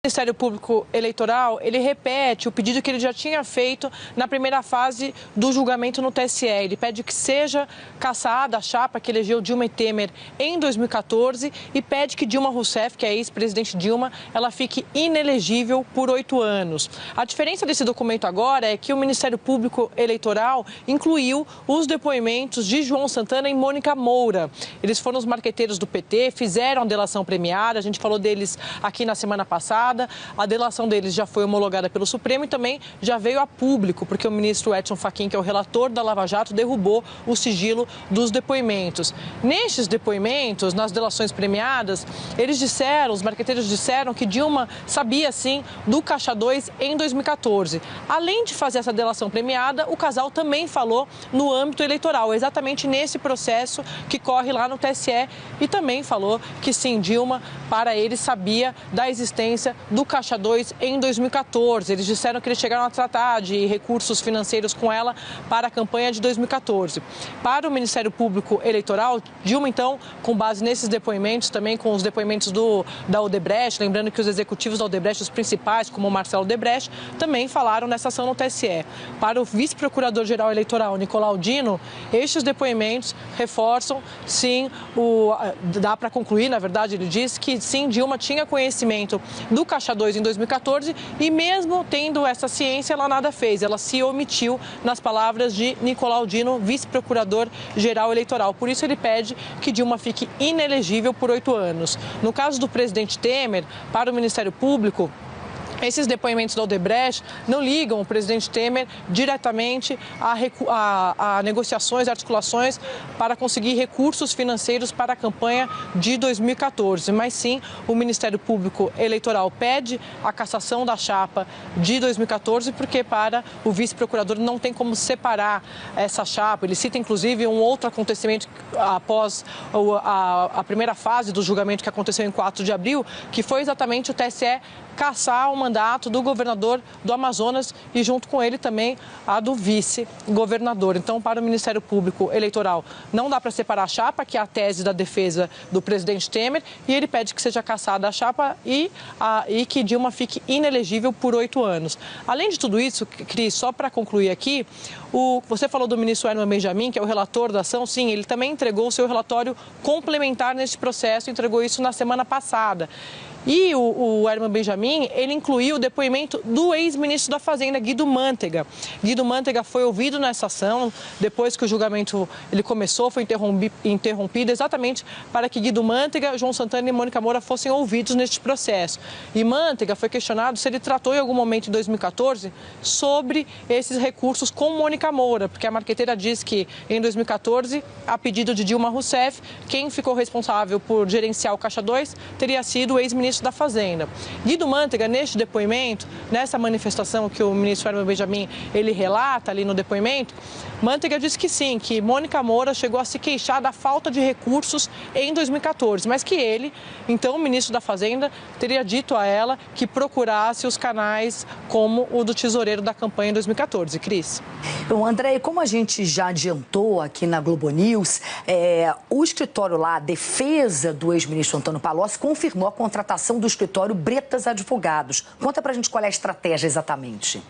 Ministério Público Eleitoral, ele repete o pedido que ele já tinha feito na primeira fase do julgamento no TSE. Ele pede que seja cassada a chapa que elegeu Dilma e Temer em 2014 e pede que Dilma Rousseff, que é a ex-presidente Dilma, ela fique inelegível por 8 anos. A diferença desse documento agora é que o Ministério Público Eleitoral incluiu os depoimentos de João Santana e Mônica Moura. Eles foram os marqueteiros do PT, fizeram a delação premiada, a gente falou deles aqui na semana passada. A delação deles já foi homologada pelo Supremo e também já veio a público, porque o ministro Edson Fachin, que é o relator da Lava Jato, derrubou o sigilo dos depoimentos. Nestes depoimentos, nas delações premiadas, os marqueteiros disseram que Dilma sabia, sim, do Caixa 2 em 2014. Além de fazer essa delação premiada, o casal também falou no âmbito eleitoral, exatamente nesse processo que corre lá no TSE, e também falou que, sim, Dilma, para ele, sabia da existência do Caixa 2 em 2014. Eles disseram que eles chegaram a tratar de recursos financeiros com ela para a campanha de 2014. Para o Ministério Público Eleitoral, Dilma, então, com base nesses depoimentos, também com os depoimentos da Odebrecht, lembrando que os executivos da Odebrecht, os principais, como o Marcelo Odebrecht, também falaram nessa ação no TSE. Para o vice-procurador-geral eleitoral, Nicolau Dino, estes depoimentos reforçam, sim, dá para concluir, na verdade, ele diz que, sim, Dilma tinha conhecimento do Caixa 2 em 2014 e mesmo tendo essa ciência, ela nada fez. Ela se omitiu, nas palavras de Nicolau Dino, vice-procurador-geral eleitoral. Por isso ele pede que Dilma fique inelegível por 8 anos. No caso do presidente Temer, para o Ministério Público, esses depoimentos da Odebrecht não ligam o presidente Temer diretamente a negociações, articulações para conseguir recursos financeiros para a campanha de 2014, mas sim o Ministério Público Eleitoral pede a cassação da chapa de 2014 porque para o vice-procurador não tem como separar essa chapa. Ele cita inclusive um outro acontecimento após a primeira fase do julgamento que aconteceu em 4 de abril, que foi exatamente o TSE cassar o mandato do governador do Amazonas e junto com ele também a do vice-governador. Então, para o Ministério Público Eleitoral, não dá para separar a chapa, que é a tese da defesa do presidente Temer, e ele pede que seja cassada a chapa e que Dilma fique inelegível por 8 anos. Além de tudo isso, Cris, só para concluir aqui, você falou do ministro Herman Benjamin, que é o relator da ação, sim, ele também entregou o seu relatório complementar neste processo, entregou isso na semana passada. E o Herman Benjamin, ele incluiu o depoimento do ex-ministro da Fazenda, Guido Mantega. Guido Mantega foi ouvido nessa ação, depois que o julgamento ele começou, foi interrompido exatamente para que Guido Mantega, João Santana e Mônica Moura fossem ouvidos neste processo. E Mantega foi questionado se ele tratou em algum momento em 2014 sobre esses recursos com Mônica Moura, porque a marqueteira diz que em 2014, a pedido de Dilma Rousseff, quem ficou responsável por gerenciar o Caixa 2 teria sido o ex-ministro da Fazenda. Guido Mantega, neste depoimento, nessa manifestação que o ministro Herman Benjamin ele relata ali no depoimento, Mantega disse que sim, que Mônica Moura chegou a se queixar da falta de recursos em 2014, mas que ele, então o ministro da Fazenda, teria dito a ela que procurasse os canais como o do tesoureiro da campanha em 2014. Cris. Bom, André, como a gente já adiantou aqui na Globo News, o escritório lá, a defesa do ex-ministro Antônio Palocci, confirmou a contratação do escritório Bretas Advogados. Conta pra gente qual é a estratégia exatamente.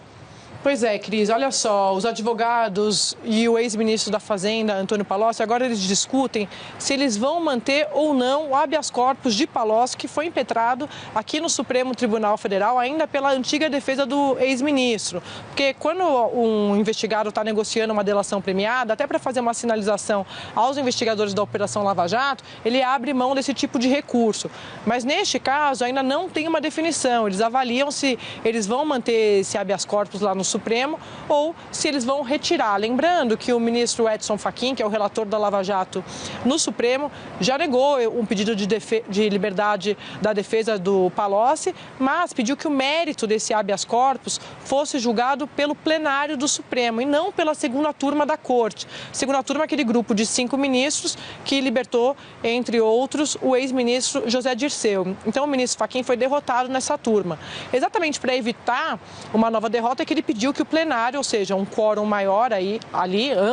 Pois é, Cris, olha só, os advogados e o ex-ministro da Fazenda, Antônio Palocci, agora eles discutem se eles vão manter ou não o habeas corpus de Palocci, que foi impetrado aqui no Supremo Tribunal Federal, ainda pela antiga defesa do ex-ministro. Porque quando um investigado está negociando uma delação premiada, até para fazer uma sinalização aos investigadores da Operação Lava Jato, ele abre mão desse tipo de recurso. Mas neste caso ainda não tem uma definição, eles avaliam se eles vão manter esse habeas corpus lá no Supremo ou se eles vão retirar. Lembrando que o ministro Edson Fachin, que é o relator da Lava Jato no Supremo, já negou um pedido de liberdade da defesa do Palocci, mas pediu que o mérito desse habeas corpus fosse julgado pelo plenário do Supremo e não pela segunda turma da Corte. Segunda turma é aquele grupo de 5 ministros que libertou, entre outros, o ex-ministro José Dirceu. Então o ministro Fachin foi derrotado nessa turma. Exatamente para evitar uma nova derrota, é que ele pediu pediu que o plenário, ou seja, um quórum maior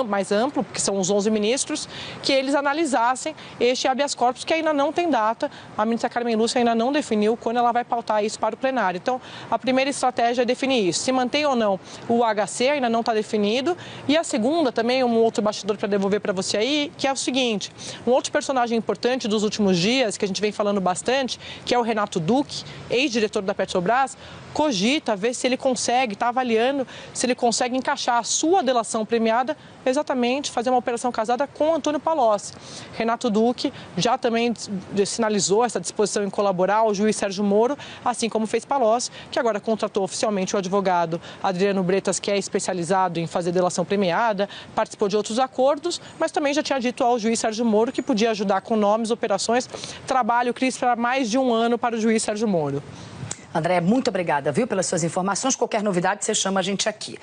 mais amplo, porque são os 11 ministros, que eles analisassem este habeas corpus, que ainda não tem data. A ministra Carmen Lúcia ainda não definiu quando ela vai pautar isso para o plenário. Então, a primeira estratégia é definir isso. Se mantém ou não o HC, ainda não está definido. E a segunda, também um outro bastidor para devolver para você aí, que é o seguinte, um outro personagem importante dos últimos dias, que a gente vem falando bastante, que é o Renato Duque, ex-diretor da Petrobras, cogita ver se ele consegue, está avaliando se ele consegue encaixar a sua delação premiada, exatamente fazer uma operação casada com Antônio Palocci. Renato Duque já também sinalizou essa disposição em colaborar ao juiz Sérgio Moro, assim como fez Palocci, que agora contratou oficialmente o advogado Adriano Bretas, que é especializado em fazer delação premiada, participou de outros acordos, mas também já tinha dito ao juiz Sérgio Moro que podia ajudar com nomes, operações, trabalho, Cris, para mais de um ano para o juiz Sérgio Moro. André, muito obrigada, viu, pelas suas informações. Qualquer novidade, você chama a gente aqui.